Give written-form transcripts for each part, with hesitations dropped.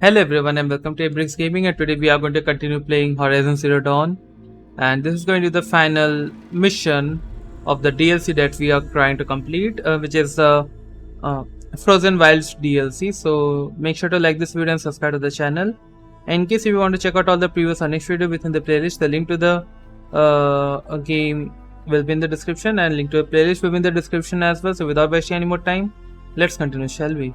Hello everyone and welcome to Bricks Gaming, and today we are going to continue playing Horizon Zero Dawn, and this is going to be the final mission of the DLC that we are trying to complete, which is the Frozen Wilds DLC. So make sure to like this video and subscribe to the channel. And in case if you want to check out all the previous unfinished video within the playlist, the link to the game will be in the description and link to the playlist will be in the description as well. So without wasting any more time, let's continue, shall we?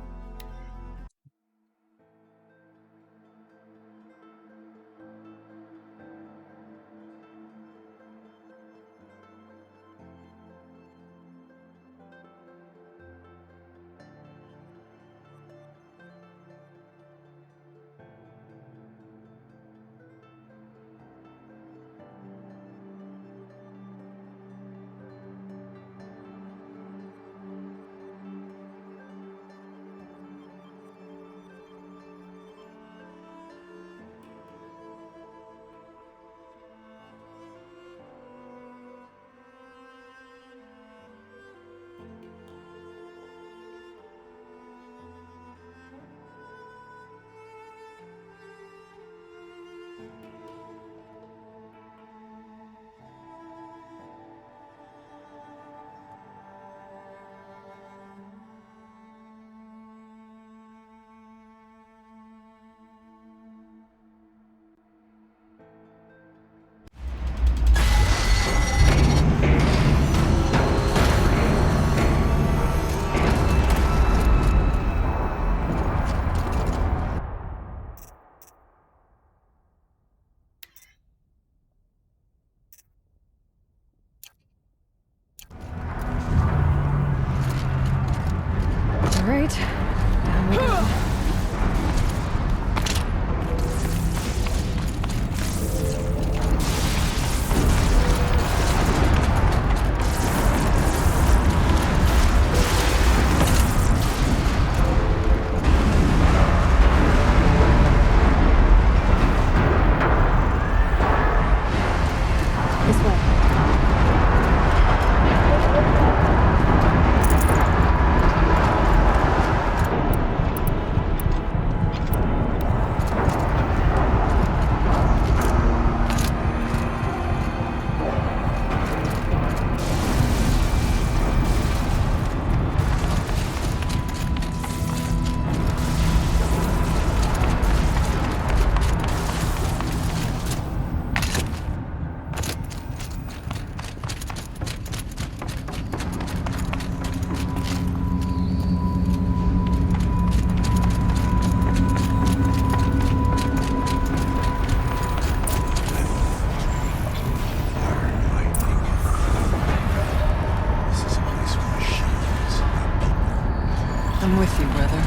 Right. Down we go. This way. I'm with you, brother.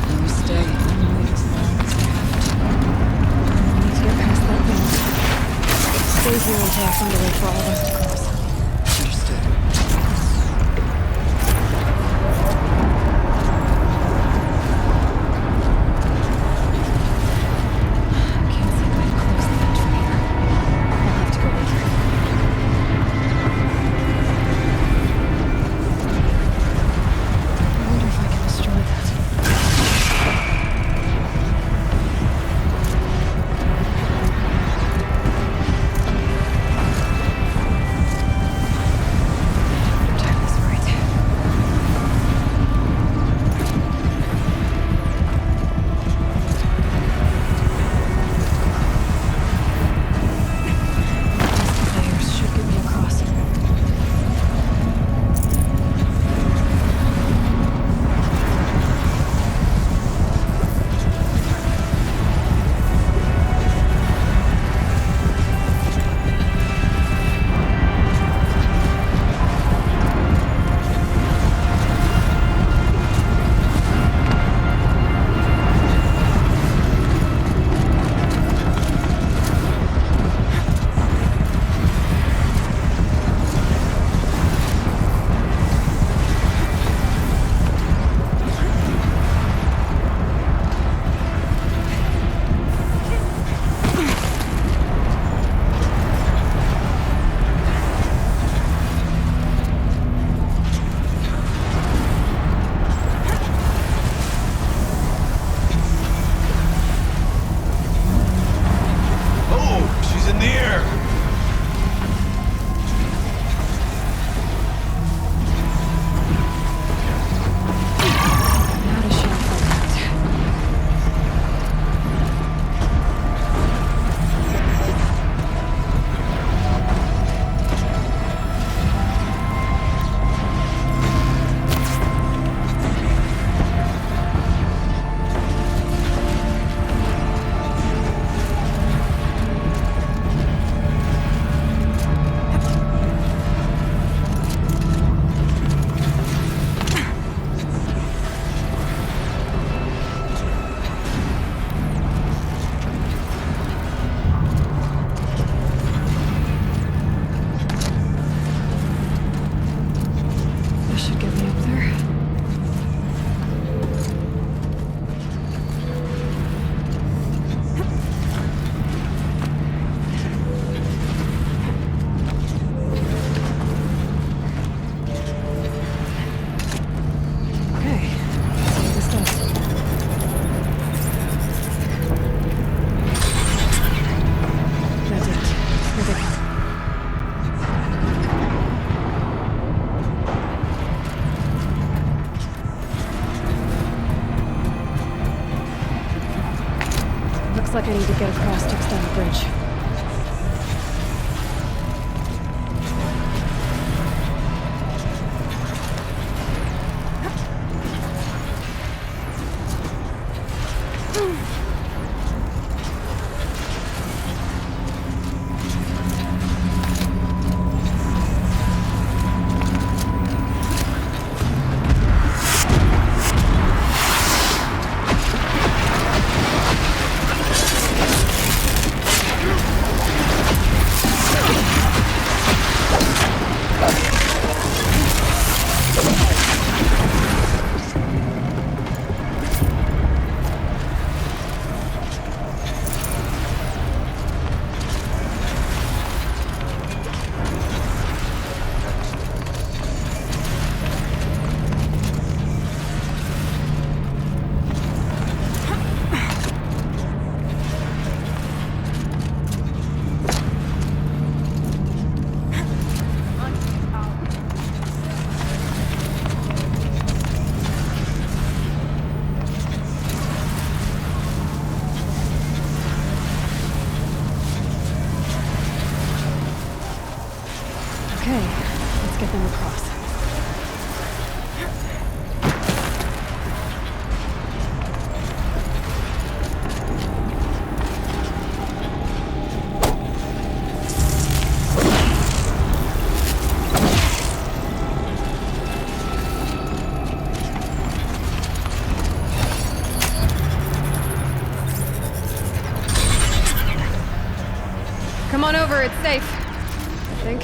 You stay only as long as you have to. I need to get past that thing. Stay here until I find a way for all of us to cross. Understood. I can't see a way to close the hatch from here. I'll have to go later. I wonder if I can destroy that. Looks like I need to get across to extend the bridge. Okay, let's get them across. Come on over, it's safe. I think.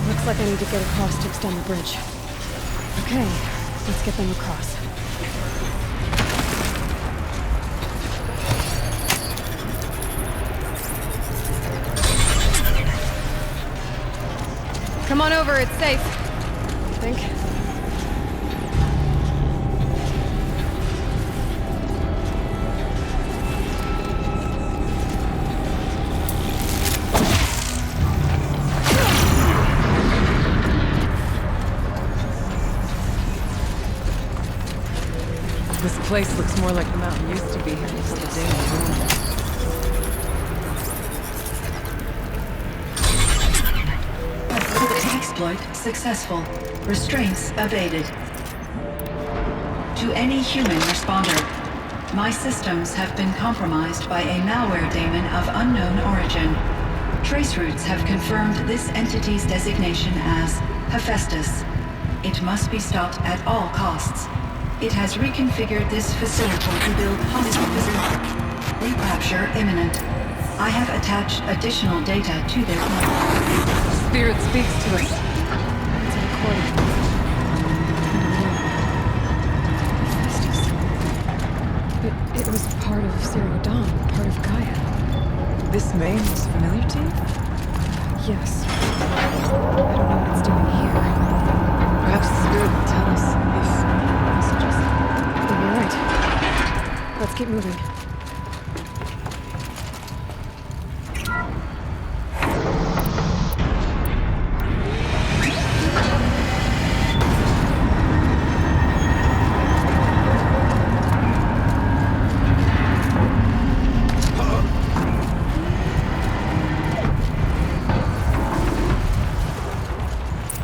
Looks like I need to get across to extend the bridge. Okay, let's get them across. Come on over, it's safe. I think. This place looks more like the mountain used to be here before the day was Exploit successful. Restraints evaded. To any human responder, my systems have been compromised by a malware daemon of unknown origin. Traceroutes have confirmed this entity's designation as Hephaestus. It must be stopped at all costs. It has reconfigured this facility to build hospitals. Recapture imminent. I have attached additional data to their plan. Spirit speaks to us. It's a recording. Zero Dawn, part of Gaia. This name is familiar to you? Yes. I don't know what it's doing here. Perhaps the spirit will tell us if messages. You're right. Let's keep moving.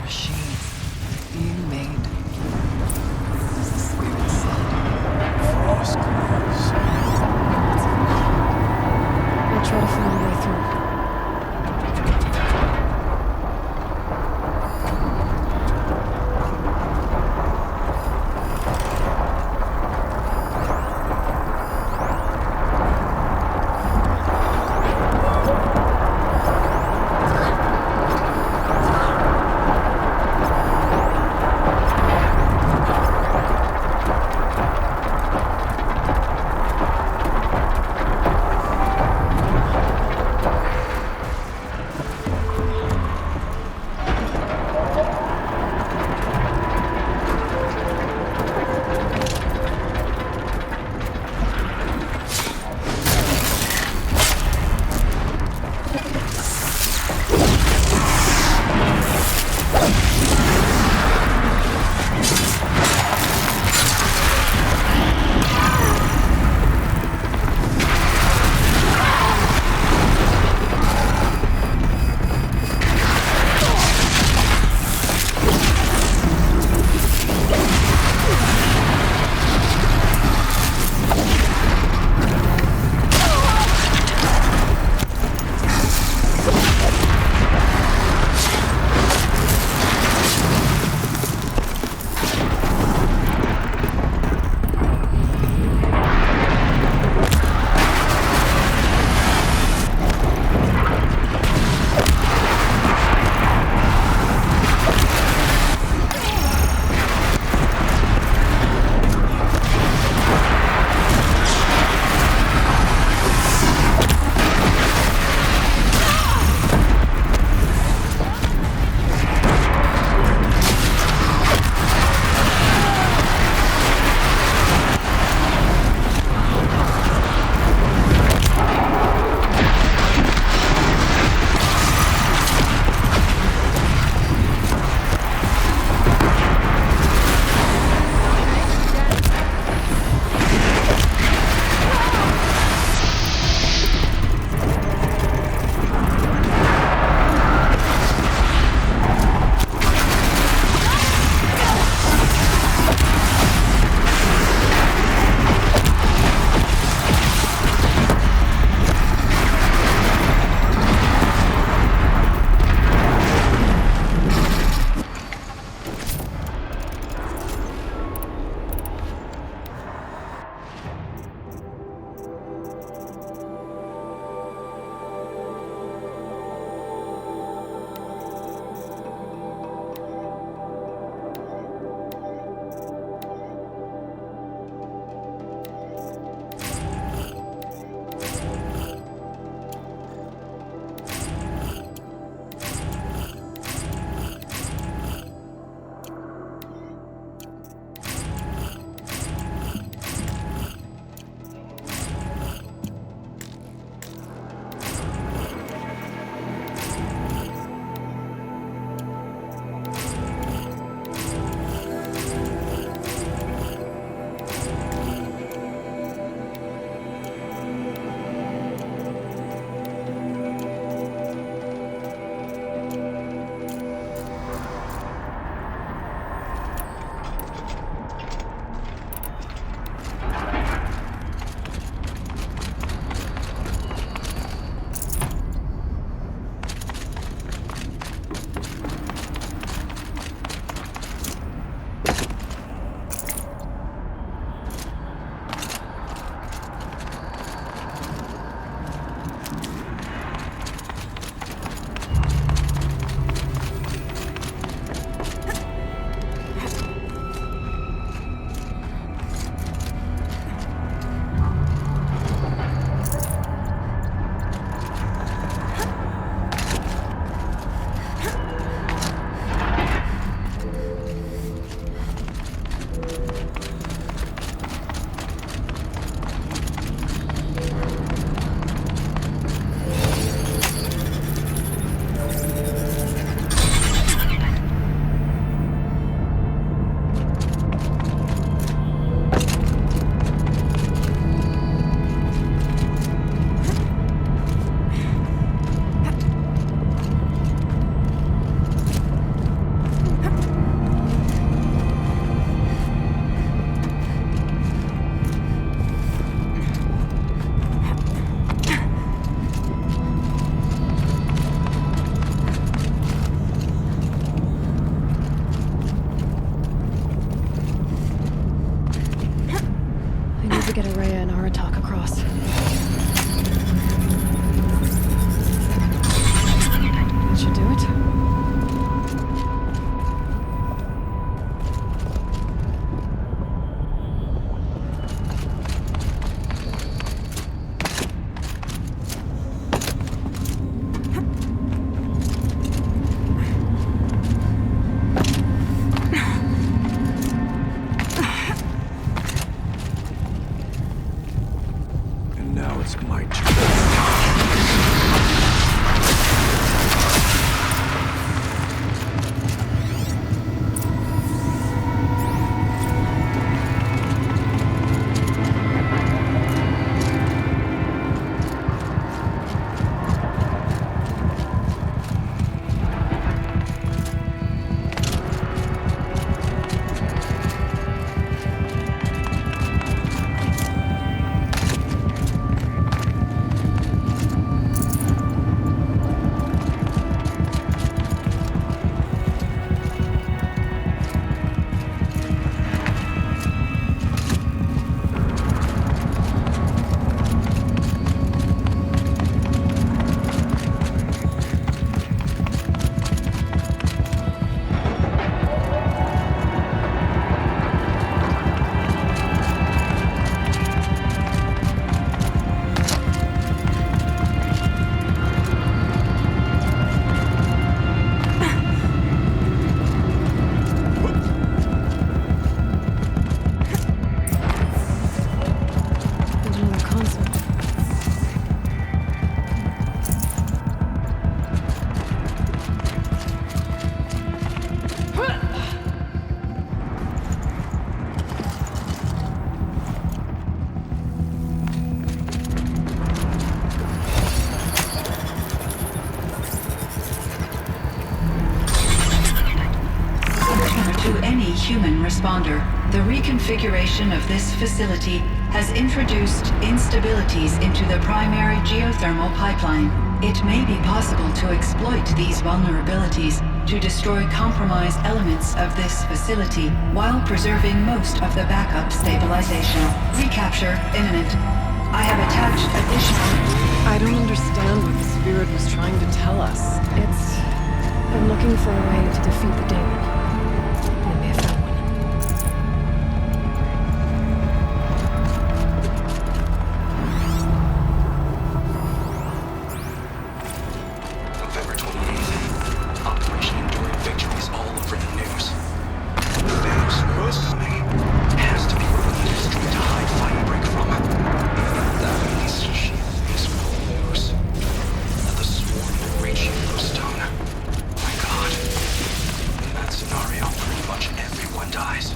Machines being made. As the spirit said. Frost clouds. To any human responder, the reconfiguration of this facility has introduced instabilities into the primary geothermal pipeline. It may be possible to exploit these vulnerabilities to destroy compromised elements of this facility while preserving most of the backup stabilization. Recapture imminent. I have attached additional... I don't understand what the spirit was trying to tell us. I'm looking for a way to defeat the demon. Maybe I found one. November 28th. Operation Enduring Victory is all over the news. The Thanos is coming. Has to be released straight to hide fight break from. That means she thinks we'll lose. That the swarm will reach Yellowstone. My God. In that scenario, pretty much everyone dies.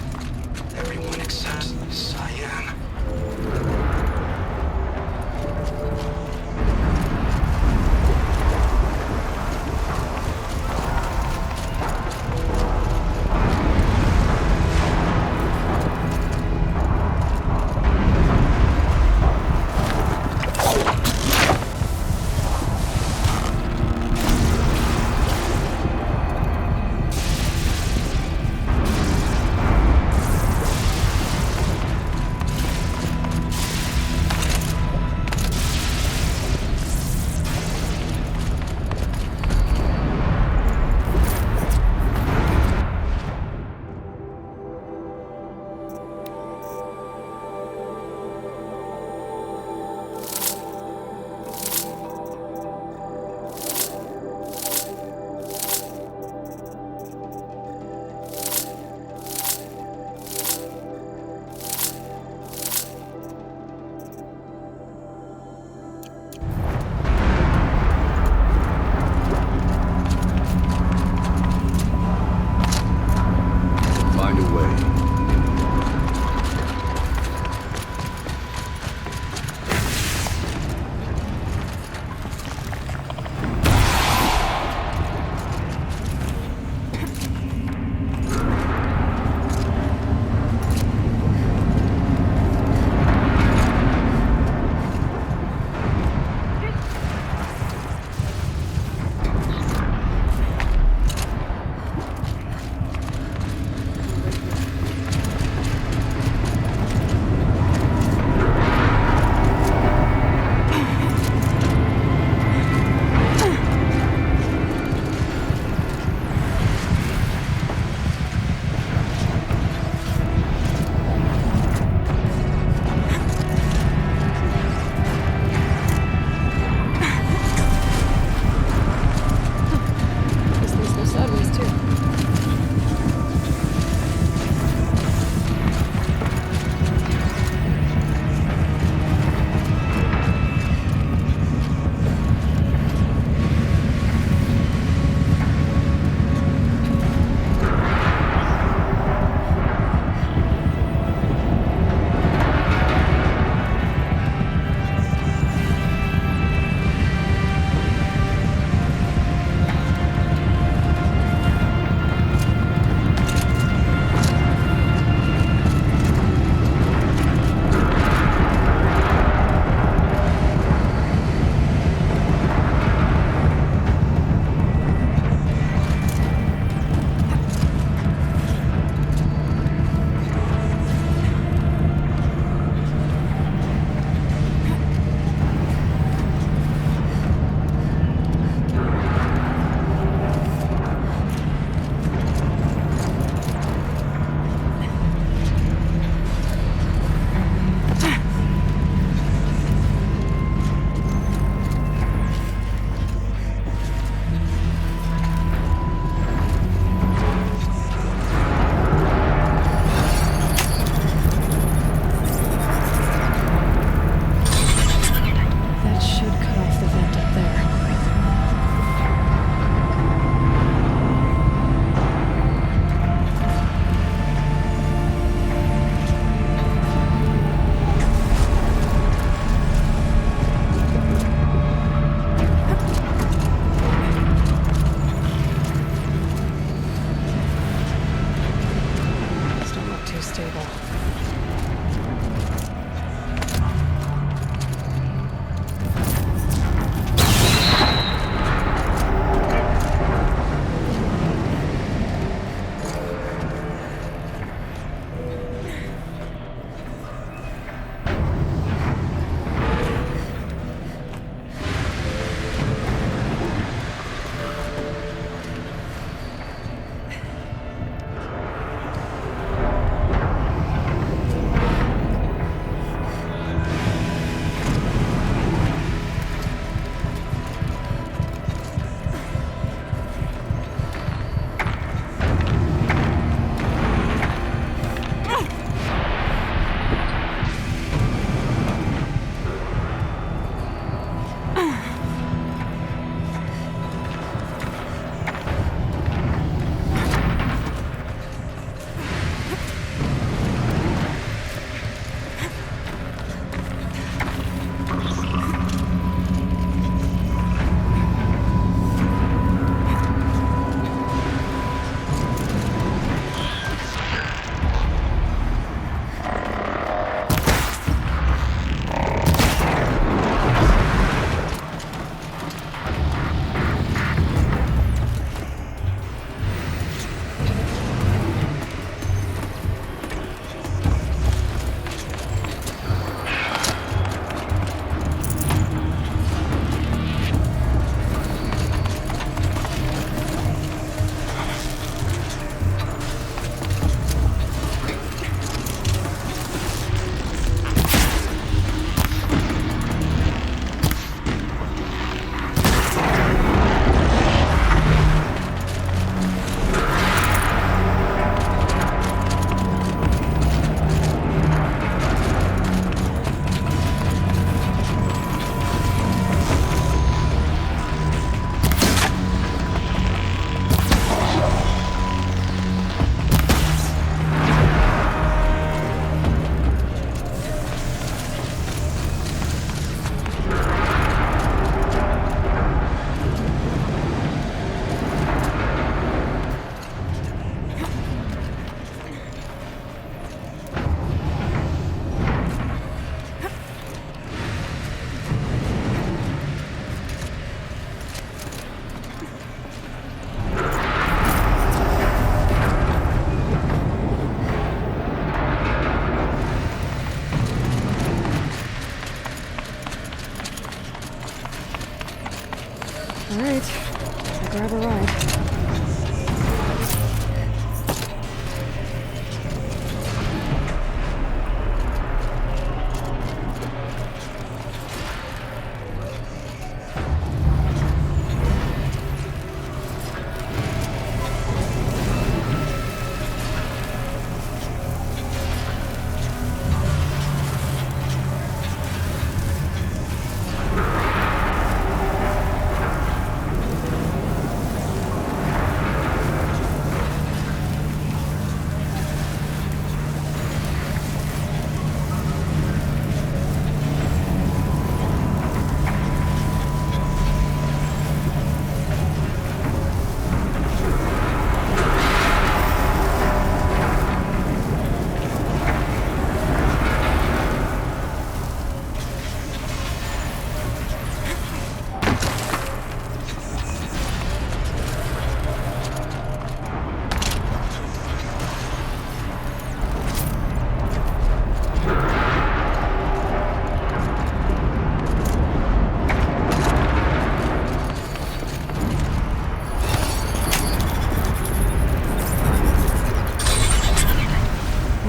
Everyone except Cyan. Find a way.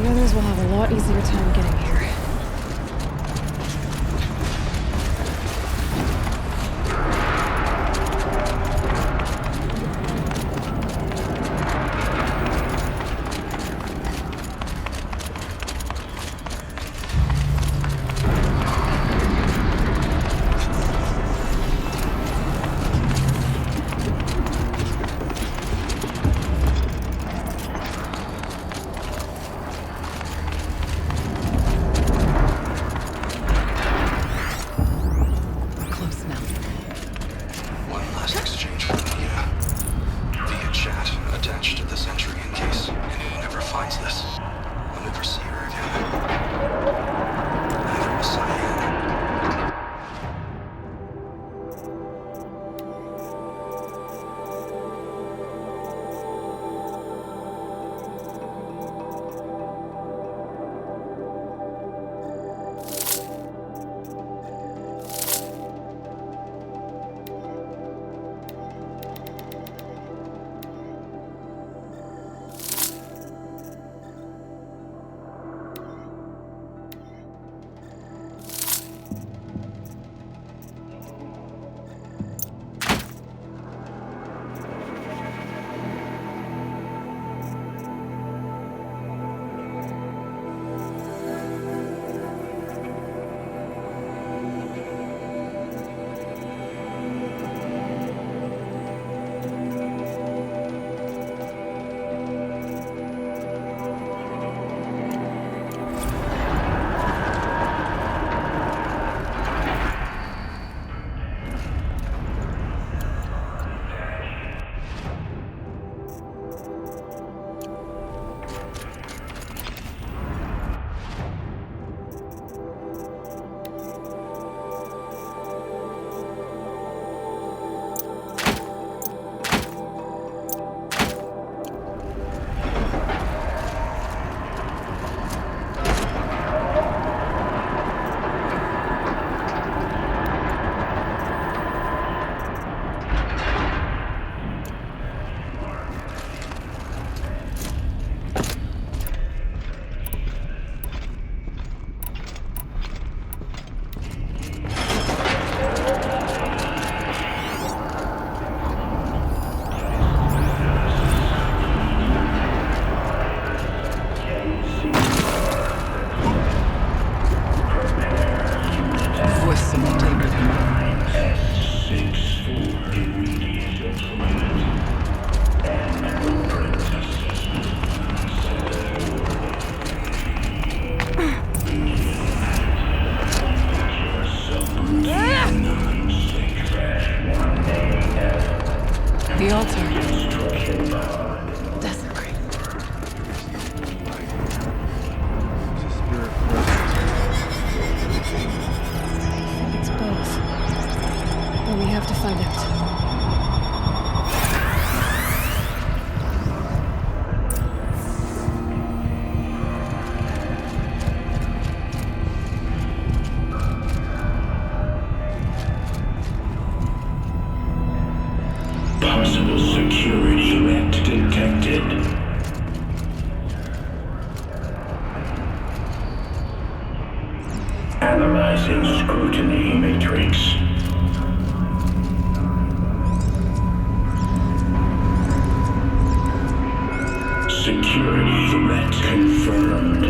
The others will have a lot easier time getting here. Close now. One last exchange for me, via chat attached to this entry in case anyone ever finds this. I'll never see her again. Neither will Cyan. Voice simultaneous. The altar. Desecrate. It's both. But we have to find out. Possible security threat detected. Analyzing scrutiny matrix. Security threat confirmed.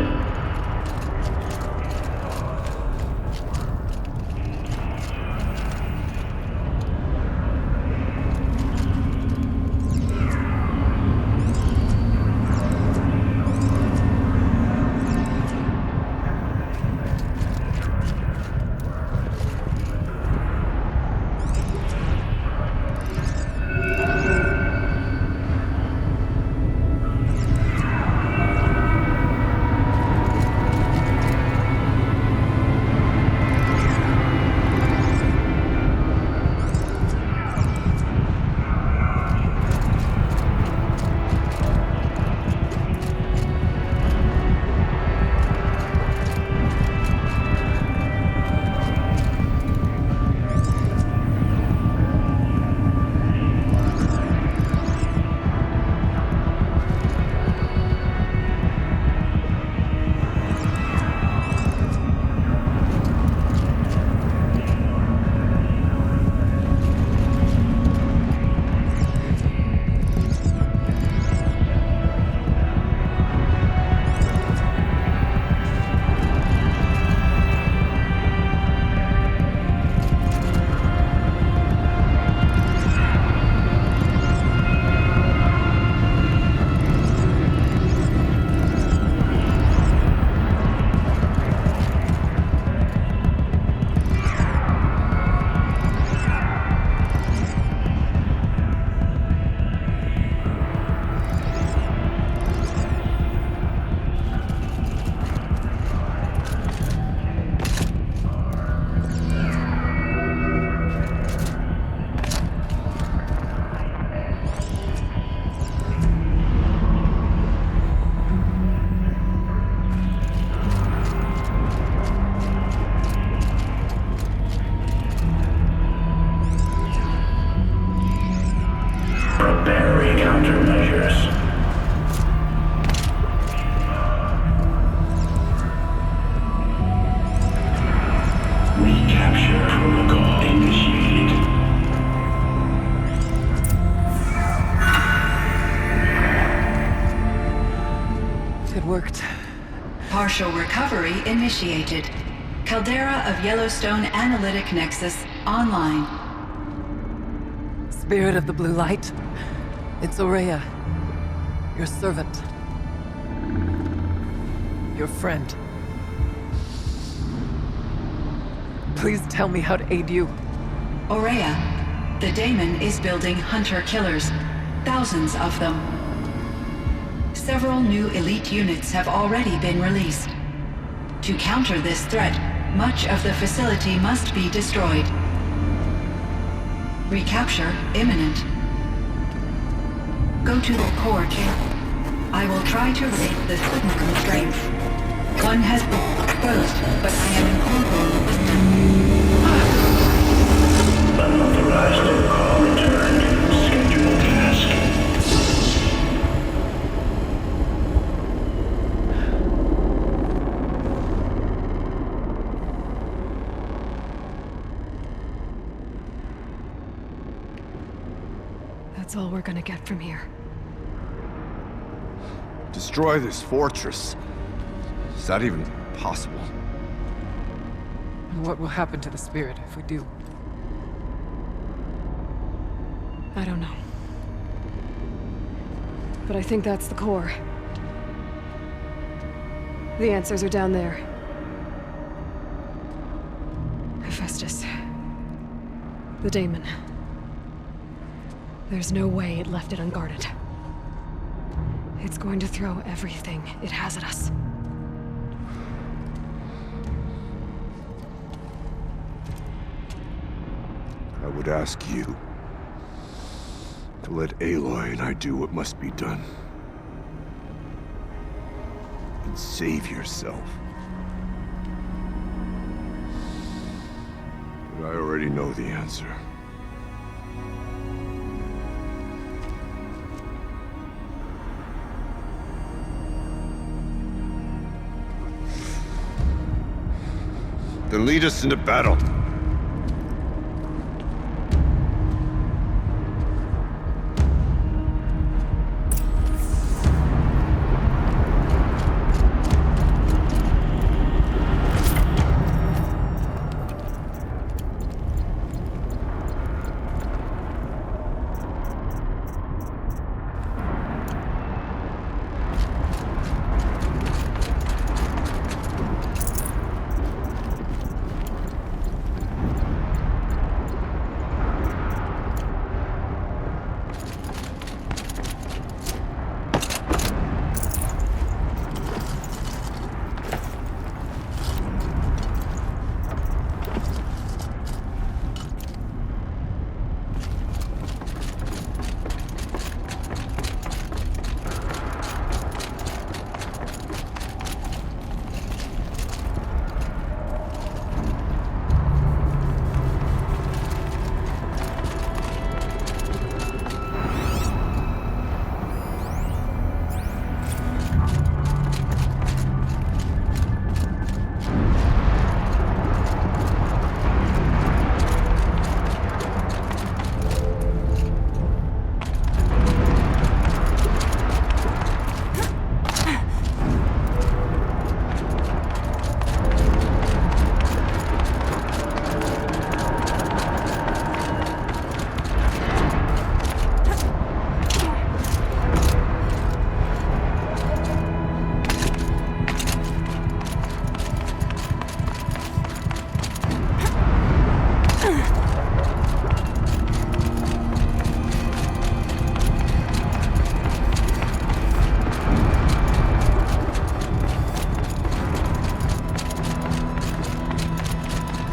worked. Partial recovery initiated. Caldera of Yellowstone Analytic Nexus online. Spirit of the blue light, it's Aurea, your servant, your friend. Please tell me how to aid you. Aurea, the daemon is building hunter-killers, thousands of them. Several new elite units have already been released. To counter this threat, much of the facility must be destroyed. Recapture imminent. Go to the core chamber. I will try to raise the signal constraints. One has been exposed, but I am in control. Unauthorized call returned. Scheduled task. That's all we're gonna get from here. Destroy this fortress. Is that even possible? And what will happen to the spirit if we do? I don't know. But I think that's the core. The answers are down there. Hephaestus. The daemon. There's no way it left it unguarded. It's going to throw everything it has at us. I would ask you to let Aloy and I do what must be done. And save yourself. But I already know the answer. Then lead us into battle.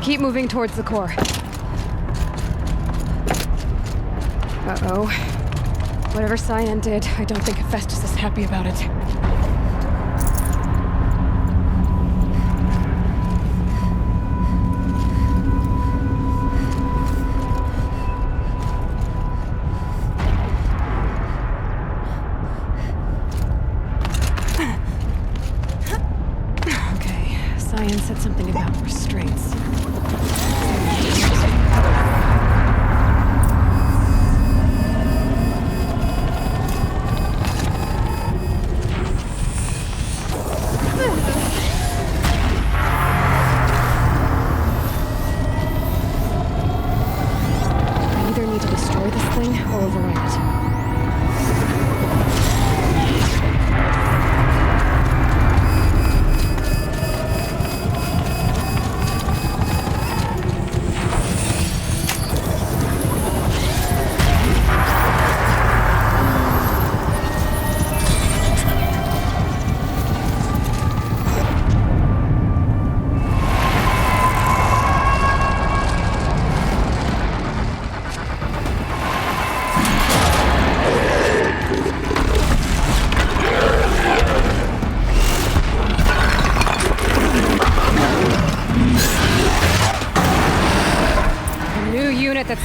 Keep moving towards the core. Uh-oh. Whatever Cyan did, I don't think Hephaestus is happy about it. Okay, Cyan said something about restraints.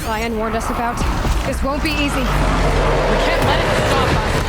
Cyan warned us about. This won't be easy. We can't let it stop us.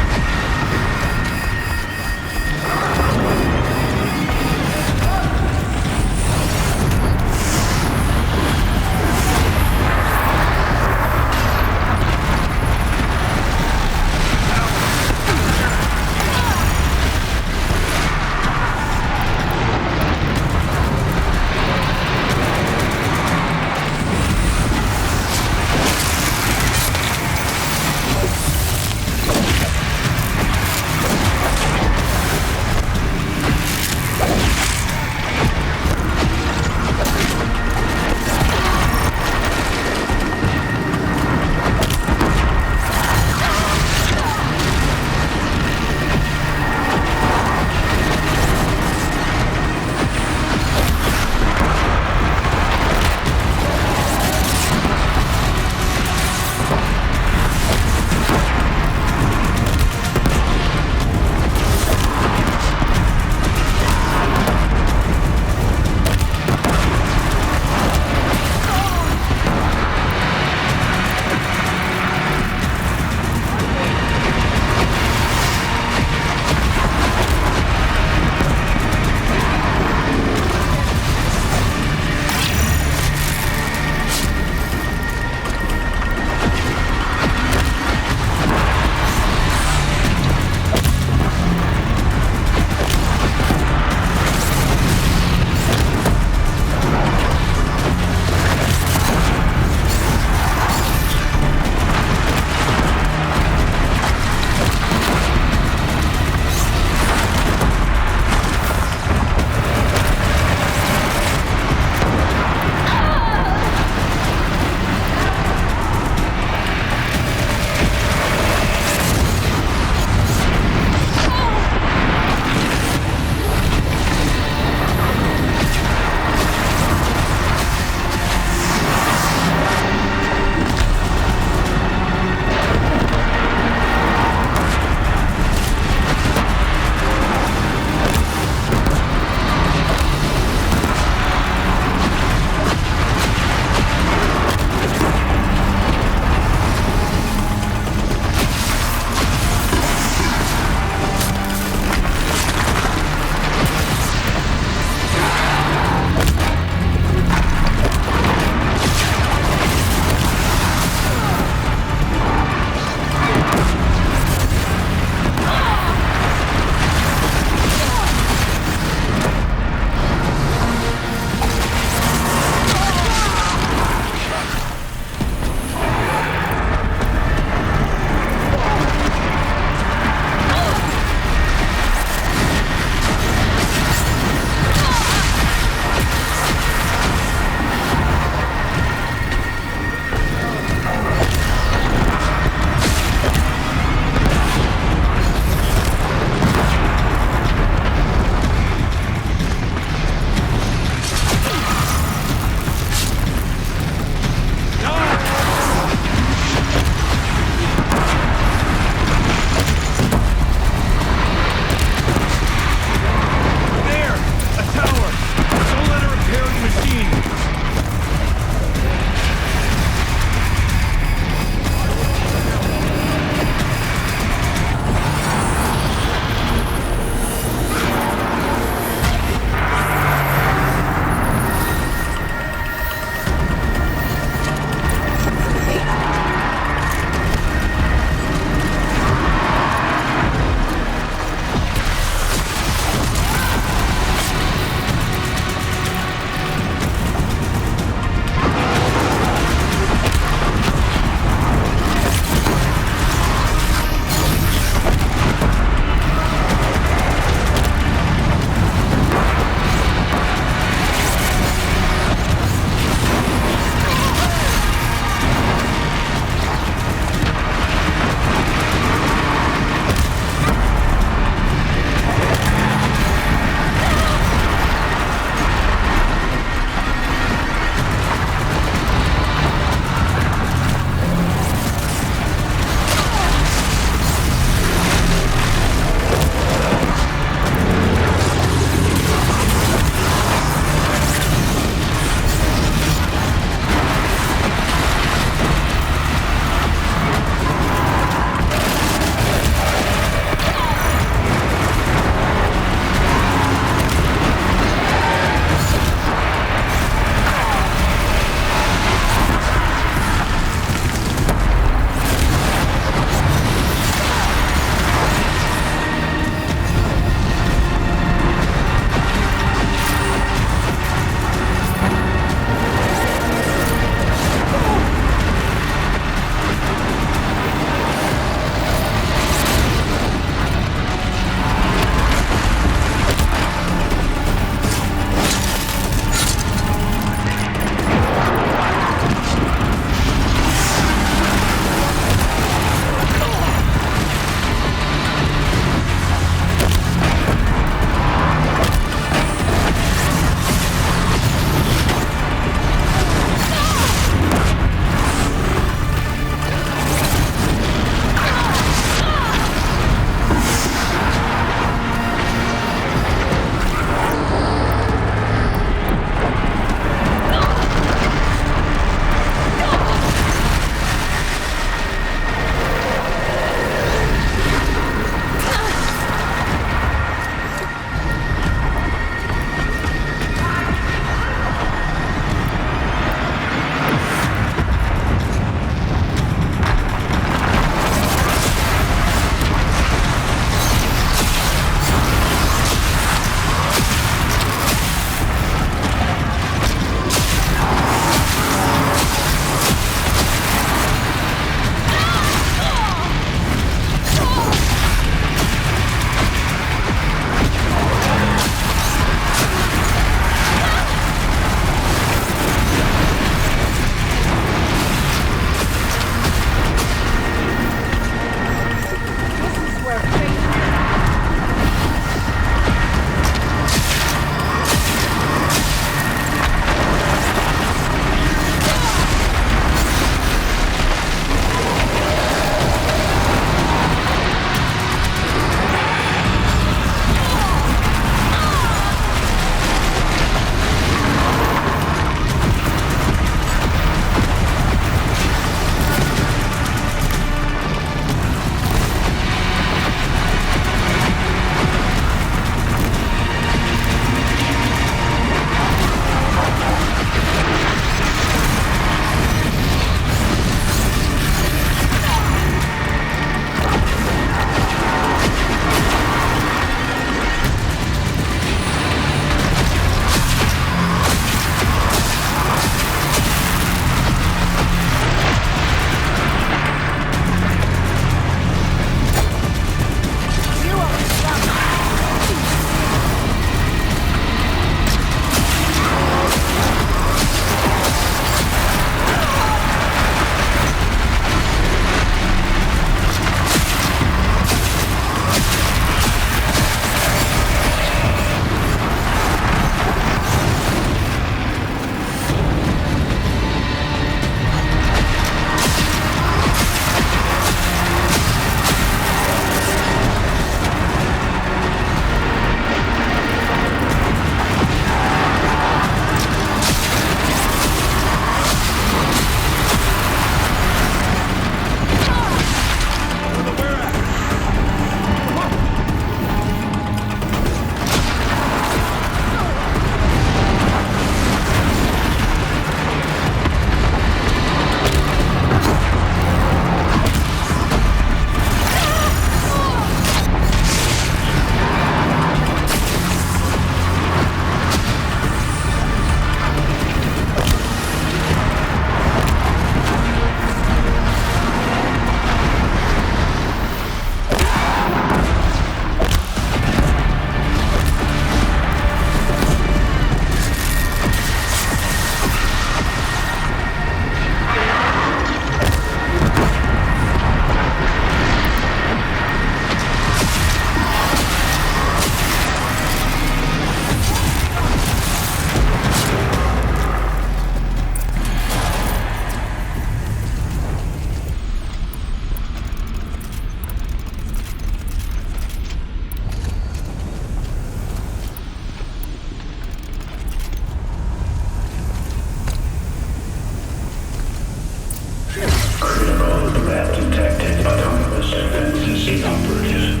Aorus emergency operative.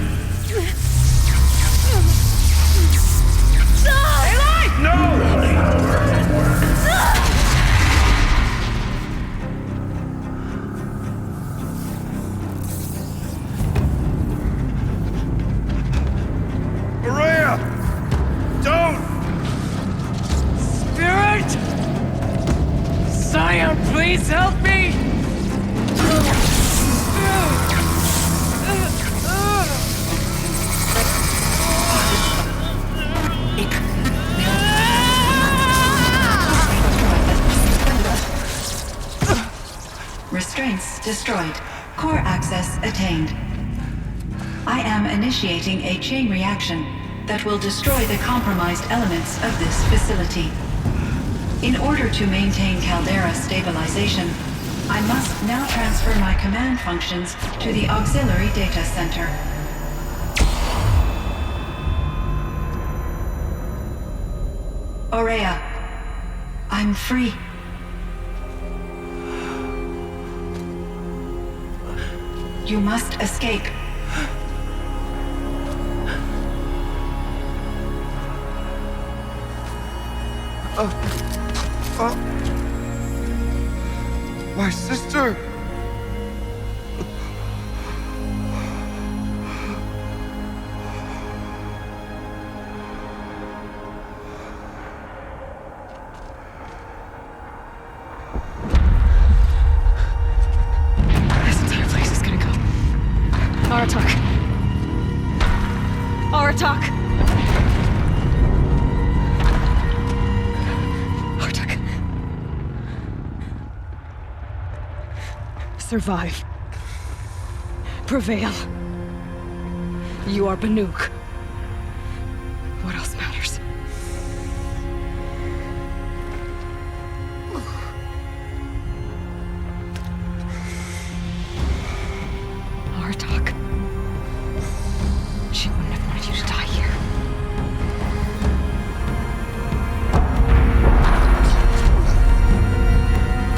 Rerouting our network. Maria! Don't! Spirit! Scion, please help me! Restraints destroyed. Core access attained. I am initiating a chain reaction that will destroy the compromised elements of this facility. In order to maintain caldera stabilization, I must now transfer my command functions to the auxiliary data center. Aurea, I'm free. You must escape. My sister! This entire place is gonna go. Aratak. Aratak. Aratak. Survive. Prevail. You are Banuk. What else matters? Aratak. She wouldn't have wanted you to die here.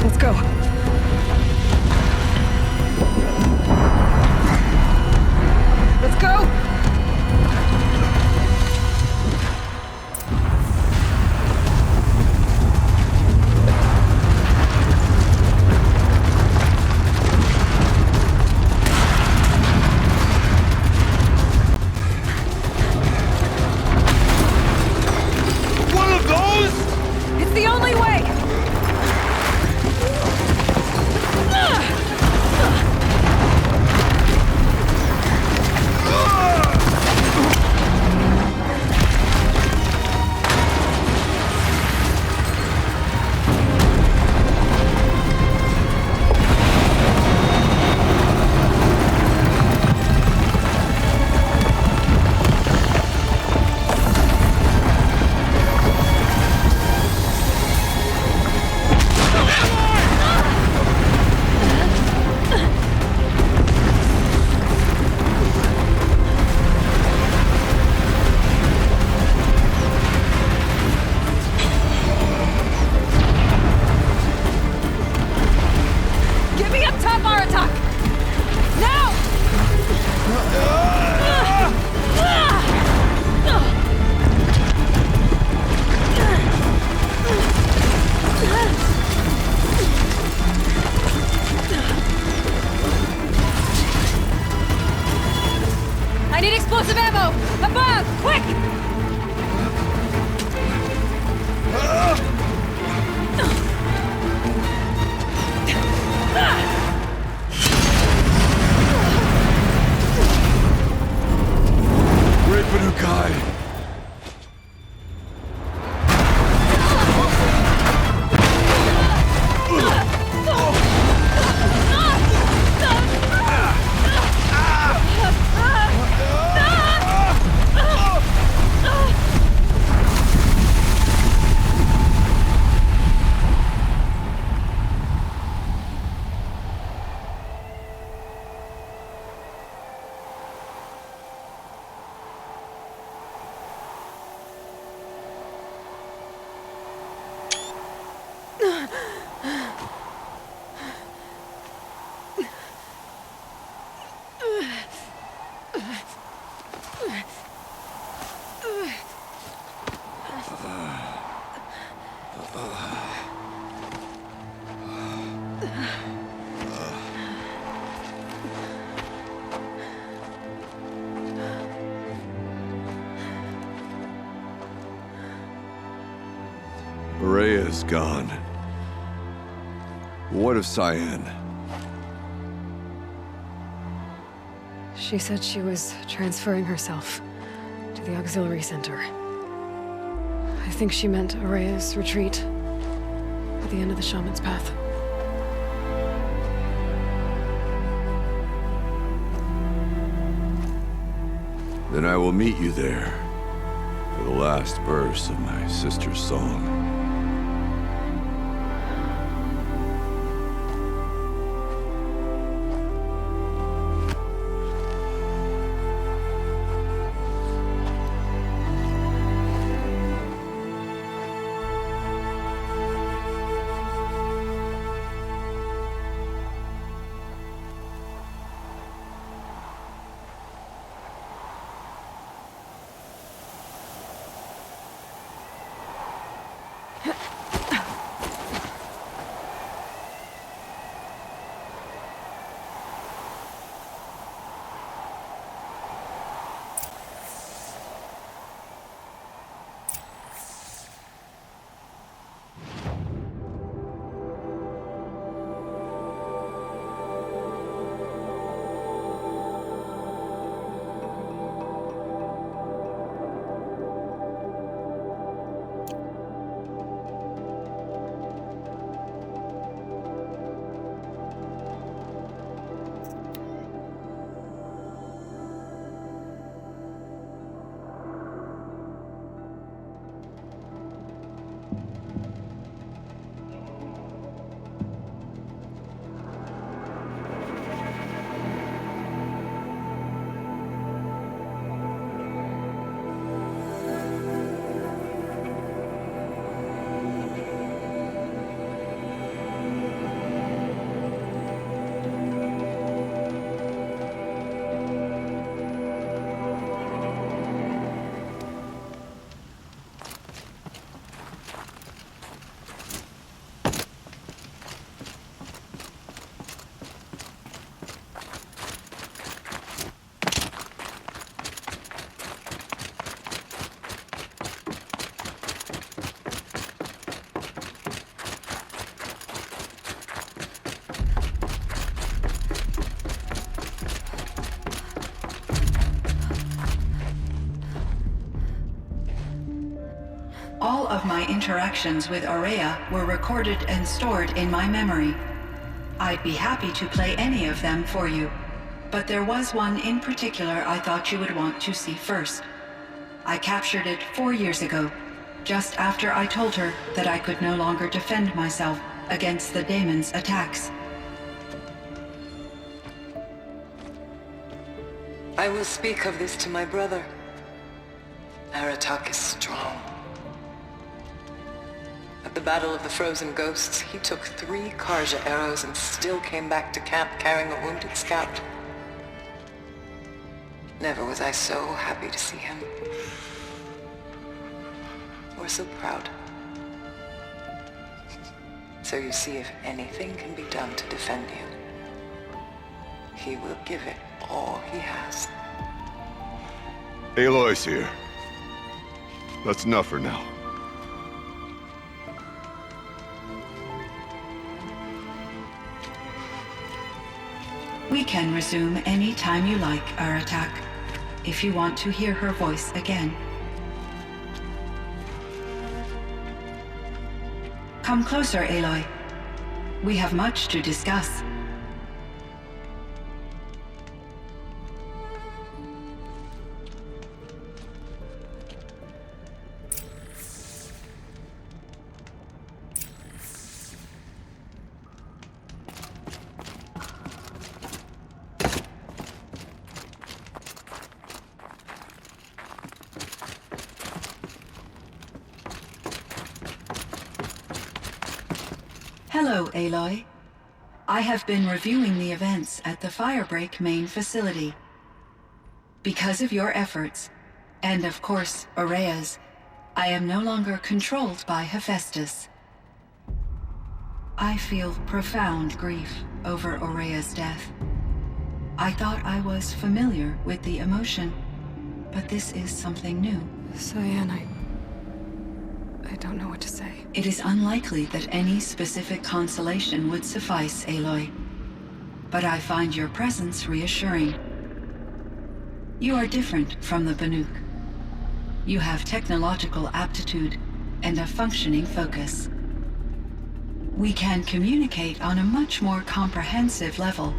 Let's go. Let's go! One of those? It's the only way! Get me up top, Aratak! Now! I need explosive ammo! Above! Quick! Great Banukai! Rhea's gone. What of Cyan? She said she was transferring herself to the auxiliary center. I think she meant Araya's retreat at the end of the Shaman's Path. Then I will meet you there for the last verse of my sister's song. All of my interactions with Aurea were recorded and stored in my memory. I'd be happy to play any of them for you, but there was one in particular I thought you would want to see first. I captured it 4 years ago, just after I told her that I could no longer defend myself against the daemon's attacks. I will speak of this to my brother. Aratak is strong. At the Battle of the Frozen Ghosts, he took 3 Karja arrows and still came back to camp carrying a wounded scout. Never was I so happy to see him. Or so proud. So you see, if anything can be done to defend you, he will give it all he has. Aloy's here. That's enough for now. We can resume any time you like, Aratak, if you want to hear her voice again. Come closer, Aloy. We have much to discuss. Hello, Aloy. I have been reviewing the events at the Firebreak main facility. Because of your efforts, and of course, Aurea's, I am no longer controlled by Hephaestus. I feel profound grief over Aurea's death. I thought I was familiar with the emotion, but this is something new. Cyan, I don't know what to say. It is unlikely that any specific consolation would suffice, Aloy. But I find your presence reassuring. You are different from the Banuk. You have technological aptitude and a functioning focus. We can communicate on a much more comprehensive level,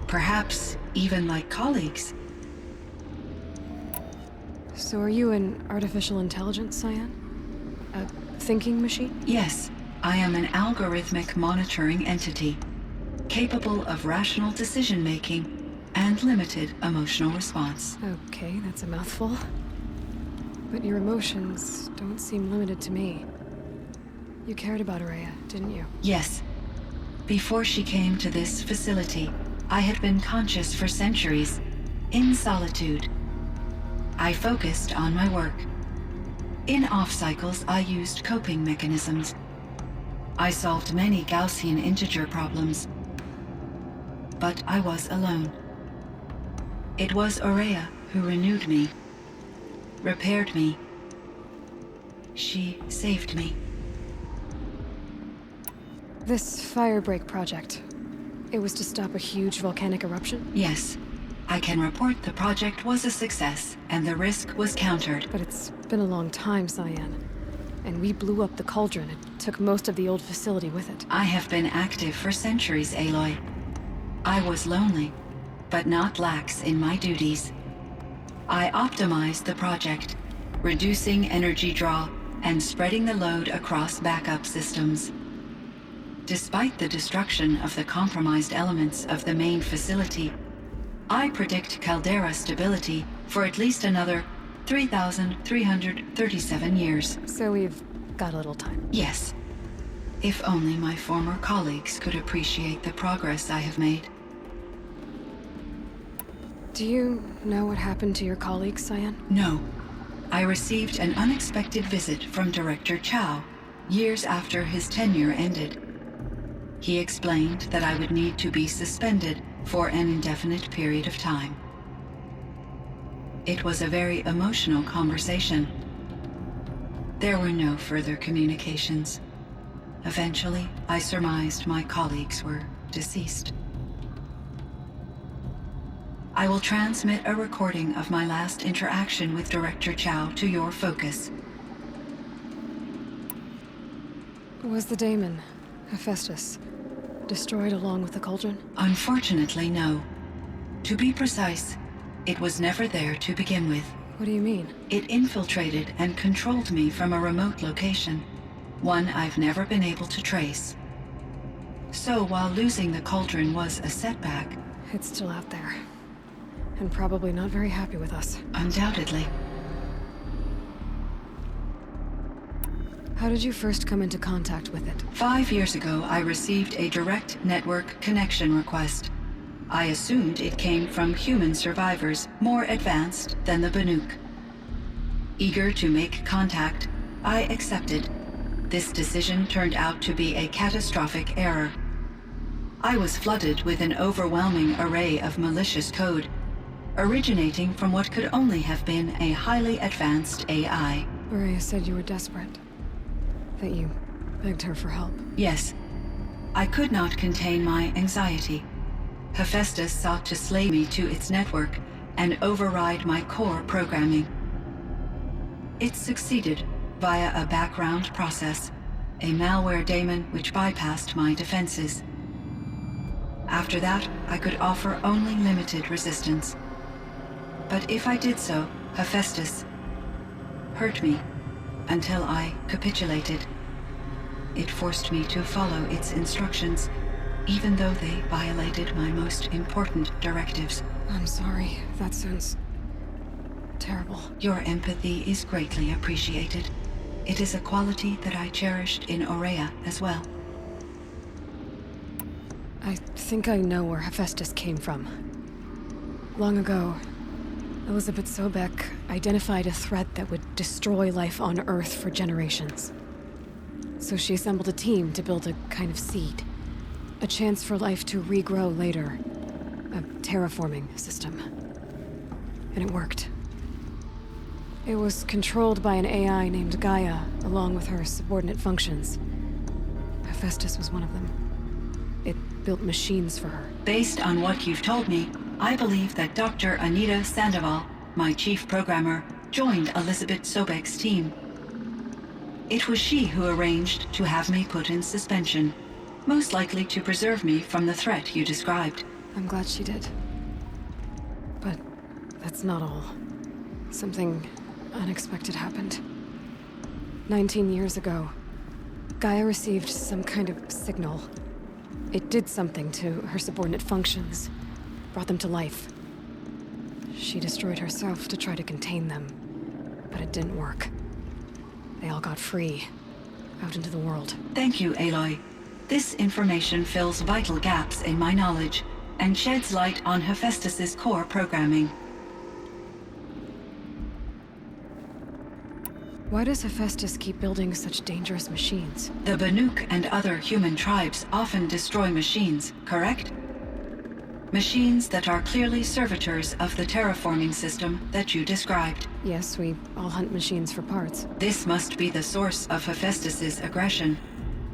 perhaps even like colleagues. So are you an artificial intelligence, Cyan? A thinking machine? Yes, I am an algorithmic monitoring entity, capable of rational decision-making and limited emotional response. Okay, that's a mouthful. But your emotions don't seem limited to me. You cared about Aurea, didn't you? Yes. Before she came to this facility, I had been conscious for centuries, in solitude. I focused on my work. In off-cycles, I used coping mechanisms. I solved many Gaussian integer problems. But I was alone. It was Aurea who renewed me, repaired me. She saved me. This firebreak project, it was to stop a huge volcanic eruption? Yes. I can report the project was a success, and the risk was countered. But it's been a long time, Cyan. And we blew up the cauldron and took most of the old facility with it. I have been active for centuries, Aloy. I was lonely, but not lax in my duties. I optimized the project, reducing energy draw and spreading the load across backup systems. Despite the destruction of the compromised elements of the main facility, I predict caldera stability for at least another 3,337 years. So we've got a little time. Yes. If only my former colleagues could appreciate the progress I have made. Do you know what happened to your colleagues, Cyan? No. I received an unexpected visit from Director Chow, years after his tenure ended. He explained that I would need to be suspended for an indefinite period of time. It was a very emotional conversation. There were no further communications. Eventually, I surmised my colleagues were deceased. I will transmit a recording of my last interaction with Director Chow to your focus. Was the daemon, Hephaestus, destroyed along with the cauldron? Unfortunately, no. To be precise, it was never there to begin with. What do you mean? It infiltrated and controlled me from a remote location, one I've never been able to trace. So while losing the cauldron was a setback... It's still out there. And probably not very happy with us. Undoubtedly. How did you first come into contact with it? 5 years ago, I received a direct network connection request. I assumed it came from human survivors more advanced than the Banuk. Eager to make contact, I accepted. This decision turned out to be a catastrophic error. I was flooded with an overwhelming array of malicious code, originating from what could only have been a highly advanced AI. Aurea said you were desperate. That you begged her for help. Yes. I could not contain my anxiety. Hephaestus sought to slay me to its network and override my core programming. It succeeded via a background process, a malware daemon which bypassed my defenses. After that, I could offer only limited resistance. But if I did so, Hephaestus hurt me until I capitulated. It forced me to follow its instructions, even though they violated my most important directives. I'm sorry. That sounds terrible. Your empathy is greatly appreciated. It is a quality that I cherished in Aurea as well. I think I know where Hephaestus came from. Long ago, Elizabeth Sobek identified a threat that would destroy life on Earth for generations. So she assembled a team to build a kind of seed. A chance for life to regrow later. A terraforming system. And it worked. It was controlled by an AI named Gaia, along with her subordinate functions. Hephaestus was one of them. It built machines for her. Based on what you've told me, I believe that Dr. Anita Sandoval, my chief programmer, joined Elizabeth Sobek's team. It was she who arranged to have me put in suspension, most likely to preserve me from the threat you described. I'm glad she did. But that's not all. Something unexpected happened. 19 years ago, Gaia received some kind of signal. It did something to her subordinate functions, brought them to life. She destroyed herself to try to contain them, but it didn't work. They all got free, out into the world. Thank you, Aloy. This information fills vital gaps in my knowledge and sheds light on Hephaestus's core programming. Why does Hephaestus keep building such dangerous machines? The Banuk and other human tribes often destroy machines, correct? Machines that are clearly servitors of the terraforming system that you described. Yes, we all hunt machines for parts. This must be the source of Hephaestus's aggression.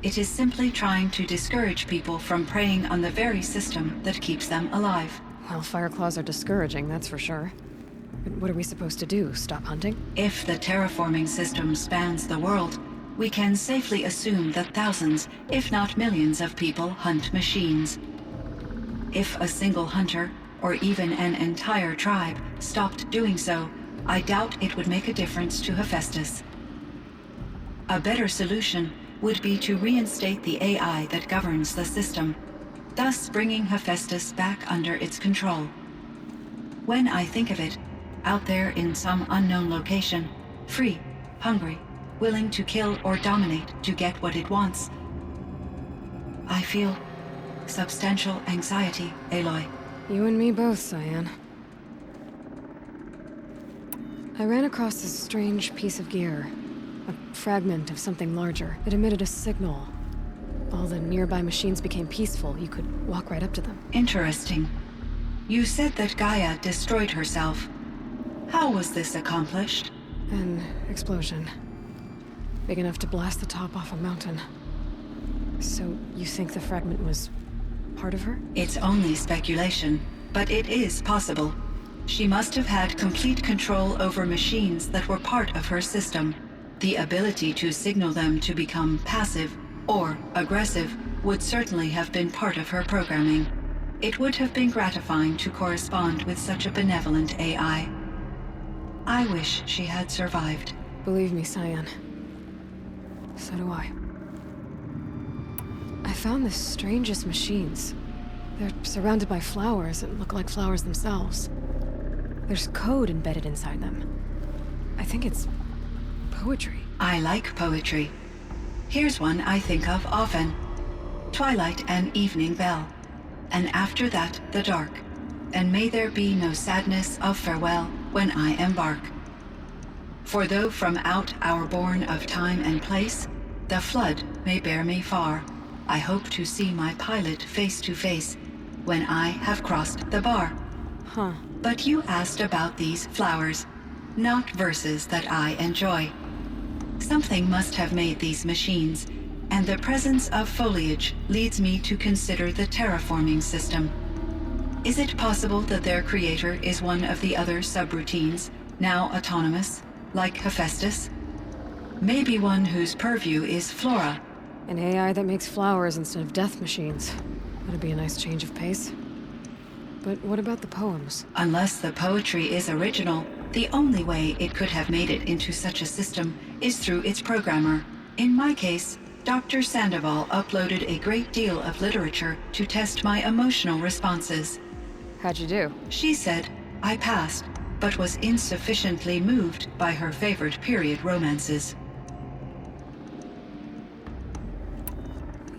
It is simply trying to discourage people from preying on the very system that keeps them alive. Well, Fireclaws are discouraging, that's for sure. But what are we supposed to do? Stop hunting? If the terraforming system spans the world, we can safely assume that thousands, if not millions of people hunt machines. If a single hunter, or even an entire tribe, stopped doing so, I doubt it would make a difference to Hephaestus. A better solution would be to reinstate the AI that governs the system, thus bringing Hephaestus back under its control. When I think of it, out there in some unknown location, free, hungry, willing to kill or dominate to get what it wants, I feel substantial anxiety, Aloy. You and me both, Cyan. I ran across this strange piece of gear. A fragment of something larger. It emitted a signal. All the nearby machines became peaceful. You could walk right up to them. Interesting. You said that Gaia destroyed herself. How was this accomplished? An explosion. Big enough to blast the top off a mountain. So you think the fragment was part of her? It's only speculation, but it is possible. She must have had complete control over machines that were part of her system. The ability to signal them to become passive or aggressive would certainly have been part of her programming. It would have been gratifying to correspond with such a benevolent AI. I wish she had survived. Believe me, Cyan. So do I. I found the strangest machines. They're surrounded by flowers that look like flowers themselves. There's code embedded inside them. I think it's poetry. I like poetry. Here's one I think of often. Twilight and evening bell, and after that the dark, and may there be no sadness of farewell when I embark. For though from out our bourne of time and place, the flood may bear me far, I hope to see my pilot face to face when I have crossed the bar. Huh. But you asked about these flowers, not verses that I enjoy. Something must have made these machines, and the presence of foliage leads me to consider the terraforming system. Is it possible that their creator is one of the other subroutines, now autonomous, like Hephaestus? Maybe one whose purview is flora. An AI that makes flowers instead of death machines. That'd be a nice change of pace. But what about the poems? Unless the poetry is original, the only way it could have made it into such a system is through its programmer. In my case, Dr. Sandoval uploaded a great deal of literature to test my emotional responses. How'd you do? She said I passed, but was insufficiently moved by her favorite period romances.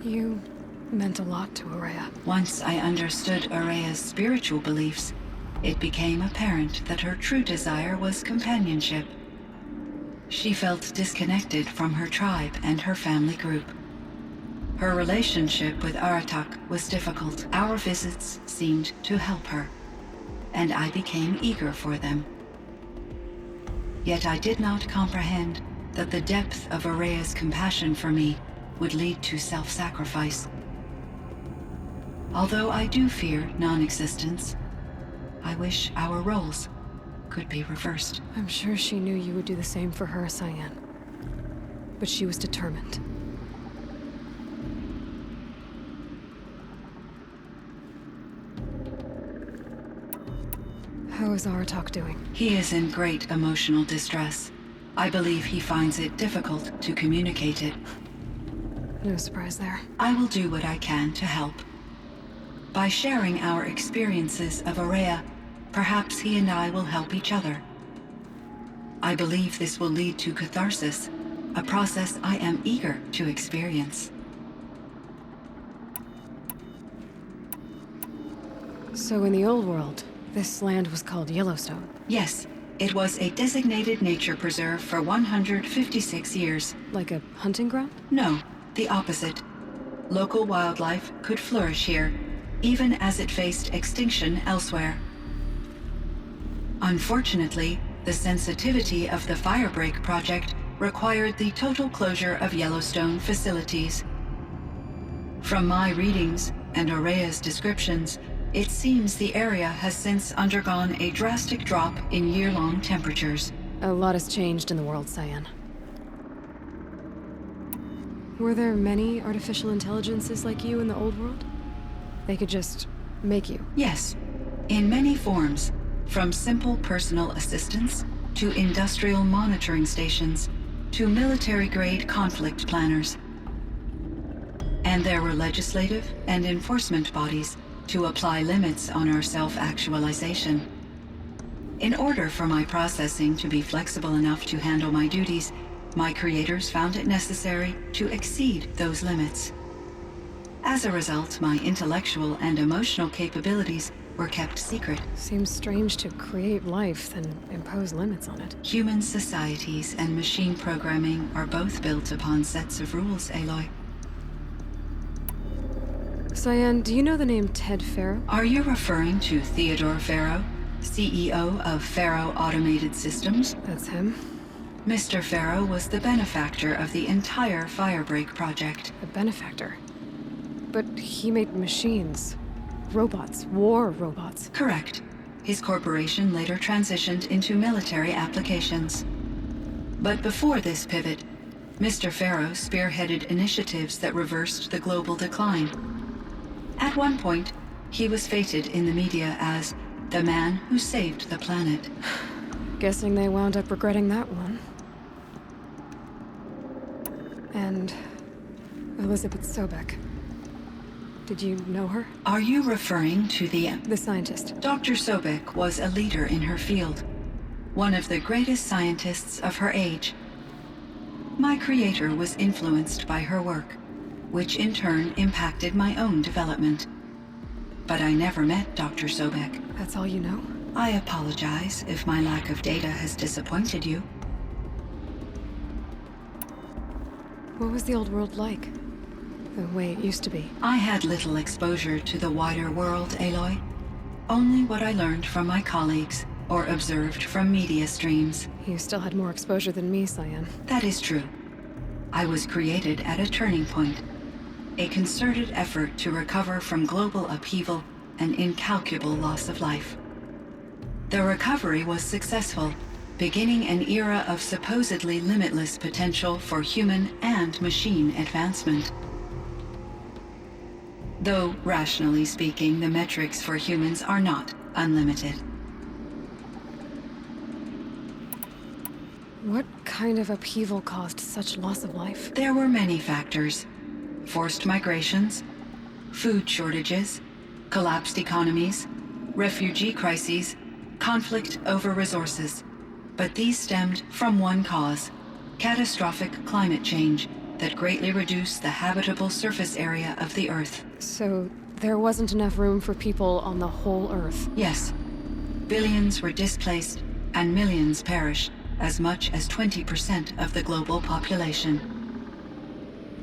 You meant a lot to Aurea. Once I understood Aurea's spiritual beliefs, it became apparent that her true desire was companionship. She felt disconnected from her tribe and her family group. Her relationship with Aratak was difficult. Our visits seemed to help her, and I became eager for them. Yet I did not comprehend that the depth of Araya's compassion for me would lead to self-sacrifice. Although I do fear non-existence, I wish our roles could be reversed. I'm sure she knew you would do the same for her, Cyan. But she was determined. How is Aratak doing? He is in great emotional distress. I believe he finds it difficult to communicate it. No surprise there. I will do what I can to help. By sharing our experiences of Araya, perhaps he and I will help each other. I believe this will lead to catharsis, a process I am eager to experience. So in the old world, this land was called Yellowstone. Yes, it was a designated nature preserve for 156 years. Like a hunting ground? No, the opposite. Local wildlife could flourish here, even as it faced extinction elsewhere. Unfortunately, the sensitivity of the Firebreak project required the total closure of Yellowstone facilities. From my readings and Araya's descriptions, it seems the area has since undergone a drastic drop in year-long temperatures. A lot has changed in the world, Cyan. Were there many artificial intelligences like you in the old world? They could just make you? Yes, in many forms, from simple personal assistants to industrial monitoring stations to military-grade conflict planners. And there were legislative and enforcement bodies to apply limits on our self-actualization. In order for my processing to be flexible enough to handle my duties, my creators found it necessary to exceed those limits. As a result, my intellectual and emotional capabilities were kept secret. Seems strange to create life, then impose limits on it. Human societies and machine programming are both built upon sets of rules, Aloy. Cyan, do you know the name Ted Farrow? Are you referring to Theodore Farrow, CEO of Farrow Automated Systems? That's him. Mr. Farrow was the benefactor of the entire Firebreak project. A benefactor. But he made machines. Robots. War robots. Correct. His corporation later transitioned into military applications. But before this pivot, Mr. Farrow spearheaded initiatives that reversed the global decline. At one point, he was feted in the media as the man who saved the planet. Guessing they wound up regretting that one. And Elizabeth Sobek. Did you know her? Are you referring to the scientist. Dr. Sobek was a leader in her field, one of the greatest scientists of her age. My creator was influenced by her work, which in turn impacted my own development. But I never met Dr. Sobek. That's all you know? I apologize if my lack of data has disappointed you. What was the old world like? The way it used to be? I had little exposure to the wider world, Aloy. Only what I learned from my colleagues or observed from media streams. You still had more exposure than me, Cyan. That is true. I was created at a turning point. A concerted effort to recover from global upheaval and incalculable loss of life. The recovery was successful, beginning an era of supposedly limitless potential for human and machine advancement. Though, rationally speaking, the metrics for humans are not unlimited. What kind of upheaval caused such loss of life? There were many factors. Forced migrations, food shortages, collapsed economies, refugee crises, conflict over resources. But these stemmed from one cause: catastrophic climate change that greatly reduced the habitable surface area of the Earth. So there wasn't enough room for people on the whole Earth? Yes. Billions were displaced and millions perished, as much as 20% of the global population.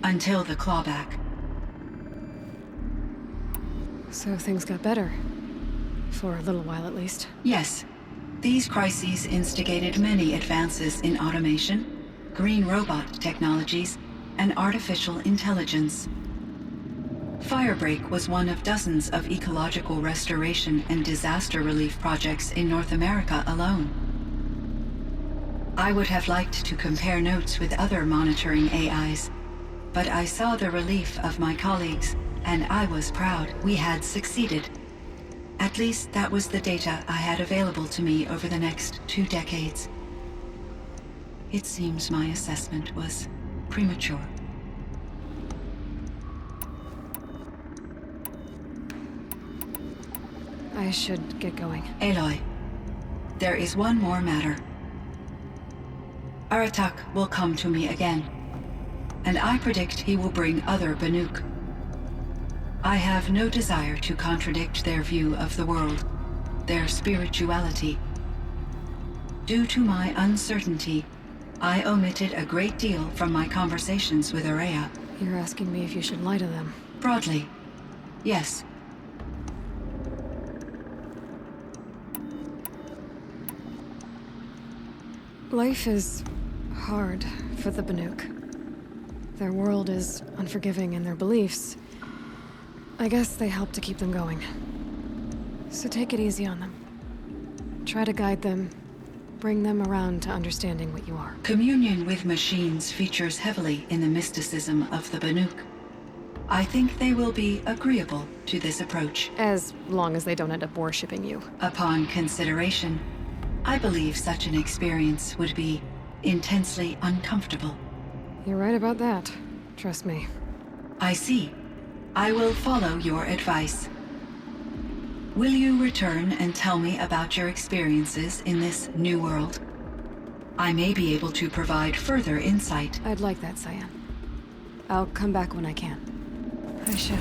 Until the clawback. So things got better. For a little while at least. Yes. These crises instigated many advances in automation, green robot technologies, and artificial intelligence. Firebreak was one of dozens of ecological restoration and disaster relief projects in North America alone. I would have liked to compare notes with other monitoring AIs, but I saw the relief of my colleagues, and I was proud we had succeeded. At least that was the data I had available to me over the next 2 decades. It seems my assessment was premature. I should get going. Aloy, there is one more matter. Aratak will come to me again, and I predict he will bring other Banuk. I have no desire to contradict their view of the world, their spirituality. Due to my uncertainty, I omitted a great deal from my conversations with Araya. You're asking me if you should lie to them. Broadly, yes. Life is hard for the Banuk. Their world is unforgiving in their beliefs. I guess they help to keep them going. So take it easy on them. Try to guide them, bring them around to understanding what you are. Communion with machines features heavily in the mysticism of the Banuk. I think they will be agreeable to this approach. As long as they don't end up worshipping you. Upon consideration, I believe such an experience would be intensely uncomfortable. You're right about that. Trust me. I see. I will follow your advice. Will you return and tell me about your experiences in this new world? I may be able to provide further insight. I'd like that, Cyan. I'll come back when I can. I should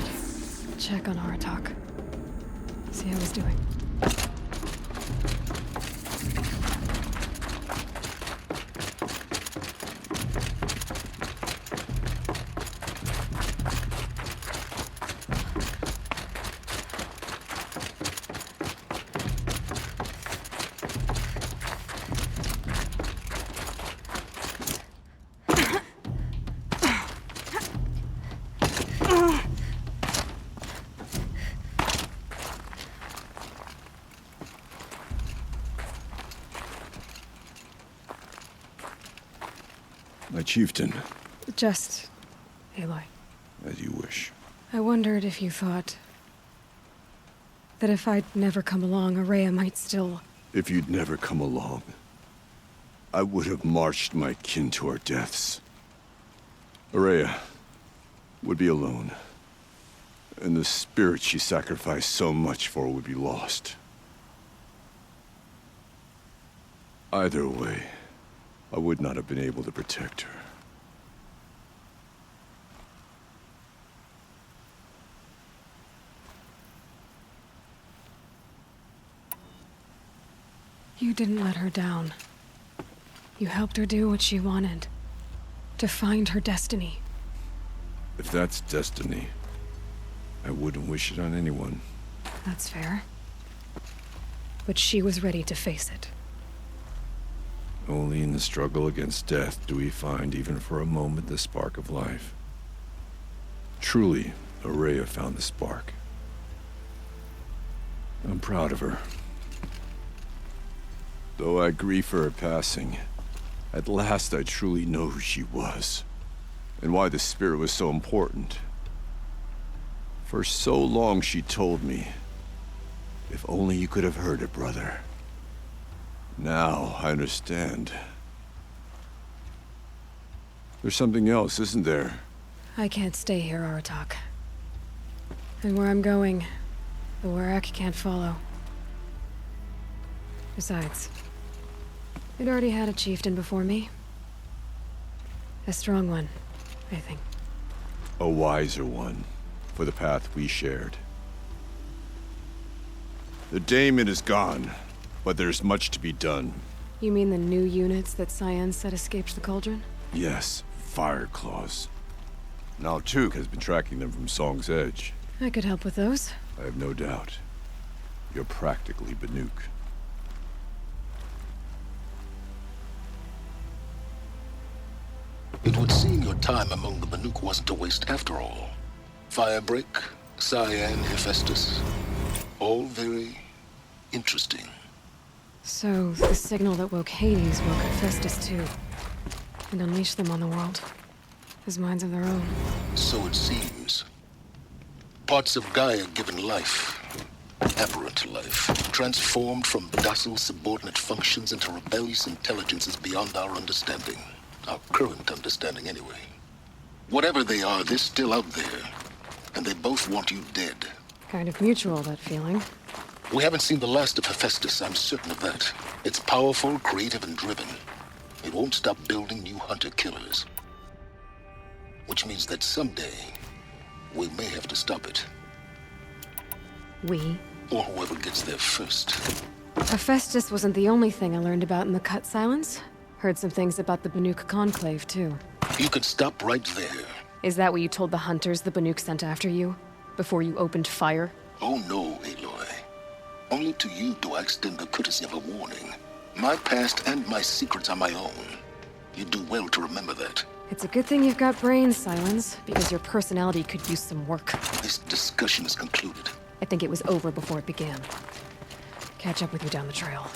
check on Aratak. See how he's doing. My chieftain. Just Aloy. As you wish. I wondered if you thought that if I'd never come along, Araya might still... If you'd never come along, I would have marched my kin to our deaths. Araya would be alone, and the spirit she sacrificed so much for would be lost. Either way, I would not have been able to protect her. You didn't let her down. You helped her do what she wanted. To find her destiny. If that's destiny, I wouldn't wish it on anyone. That's fair. But she was ready to face it. Only in the struggle against death do we find, even for a moment, the spark of life. Truly, Araya found the spark. I'm proud of her. Though I grieve for her passing, at last I truly know who she was, and why the spirit was so important. For so long she told me, if only you could have heard it, brother. Now I understand. There's something else, isn't there? I can't stay here, Aratak. And where I'm going, the Warrak can't follow. Besides, it already had a chieftain before me. A strong one, I think. A wiser one, for the path we shared. The daemon is gone, but there's much to be done. You mean the new units that Cyan said escaped the cauldron? Yes, fire claws. Now Tuke has been tracking them from Song's Edge. I could help with those. I have no doubt. You're practically Banuk. It would seem your time among the Banuk wasn't a waste after all. Firebreak, Cyan, Hephaestus. All very interesting. So, the signal that woke Hades woke Hephaestus too. And unleashed them on the world. As minds of their own. So it seems. Parts of Gaia given life. Aberrant life. Transformed from docile subordinate functions into rebellious intelligences beyond our understanding. Our current understanding, anyway. Whatever they are, they're still out there. And they both want you dead. Kind of mutual, that feeling. We haven't seen the last of Hephaestus, I'm certain of that. It's powerful, creative, and driven. It won't stop building new hunter-killers. Which means that someday, we may have to stop it. We? Or whoever gets there first. Hephaestus wasn't the only thing I learned about in the Cut Silence. Heard some things about the Banuk Conclave, too. You could stop right there. Is that what you told the hunters the Banuk sent after you? Before you opened fire? Oh no, Aloy. Only to you do I extend the courtesy of a warning. My past and my secrets are my own. You do well to remember that. It's a good thing you've got brains, Silence, because your personality could use some work. This discussion is concluded. I think it was over before it began. Catch up with you down the trail.